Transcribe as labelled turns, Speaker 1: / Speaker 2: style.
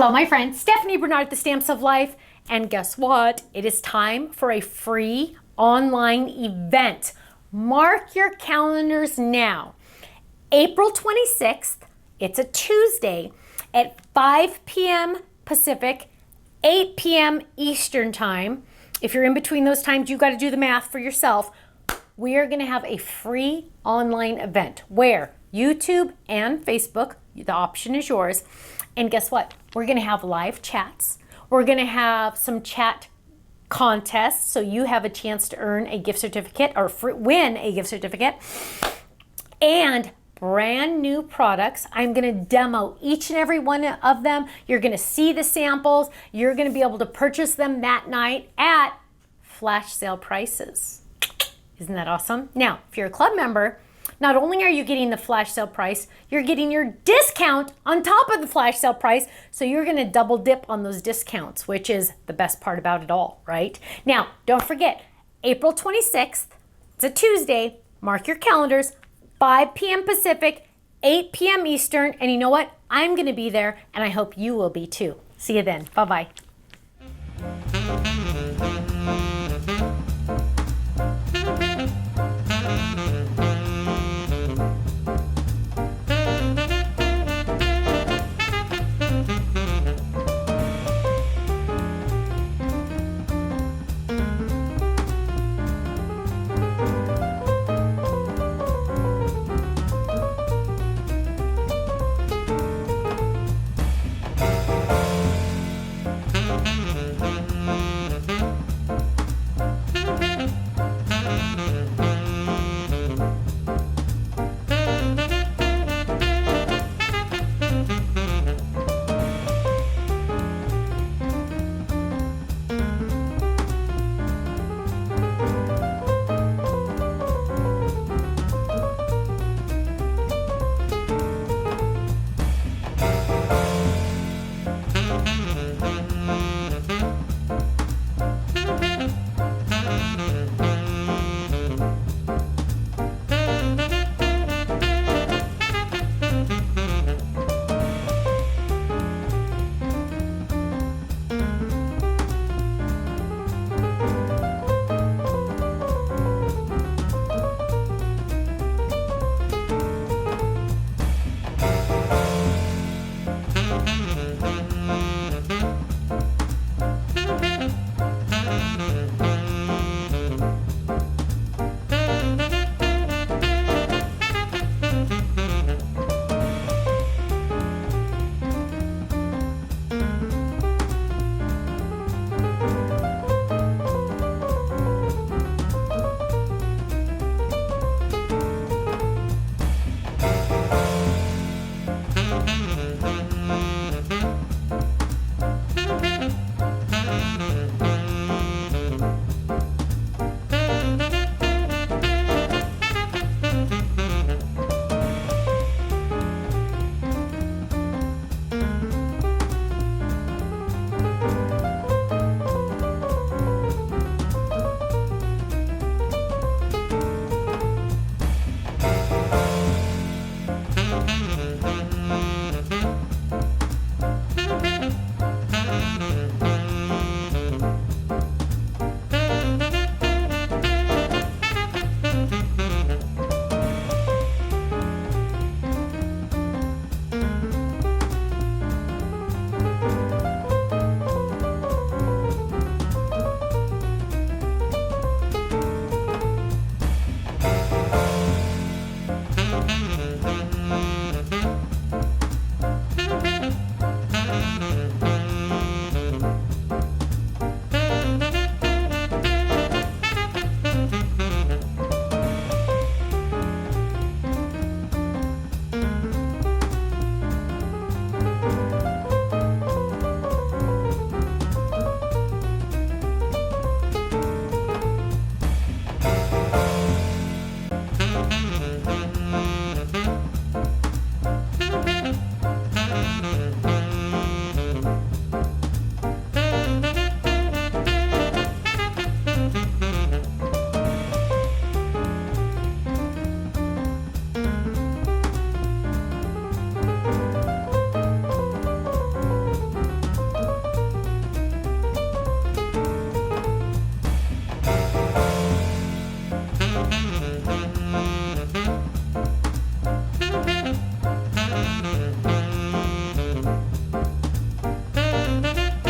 Speaker 1: Hello, my friend, Stephanie Bernard, the Stamps of Life. And guess what? It is time for a free online event. Mark your calendars now. April 26th, it's a Tuesday at 5 p.m. Pacific, 8 p.m. Eastern Time. If you're in between those times, you got to do the math for yourself. We are going to have a free online event where YouTube and Facebook, the option is yours. And guess what? We're going to have live chats. We're going to have some chat contests, so you have a chance to earn a gift certificate or win a gift certificate. And brand new products. I'm going to demo each and every one of them. You're going to see the samples. You're going to be able to purchase them that night at flash sale prices. Isn't that awesome? Now, if you're a club member, not only are you getting the flash sale price, you're getting your discount on top of the flash sale price. So you're going to double dip on those discounts, which is the best part about it all, right? Now, don't forget, April 26th, it's a Tuesday. Mark your calendars, 5 p.m. Pacific, 8 p.m. Eastern. And you know what? I'm going to be there, and I hope you will be too. See you then. Bye-bye.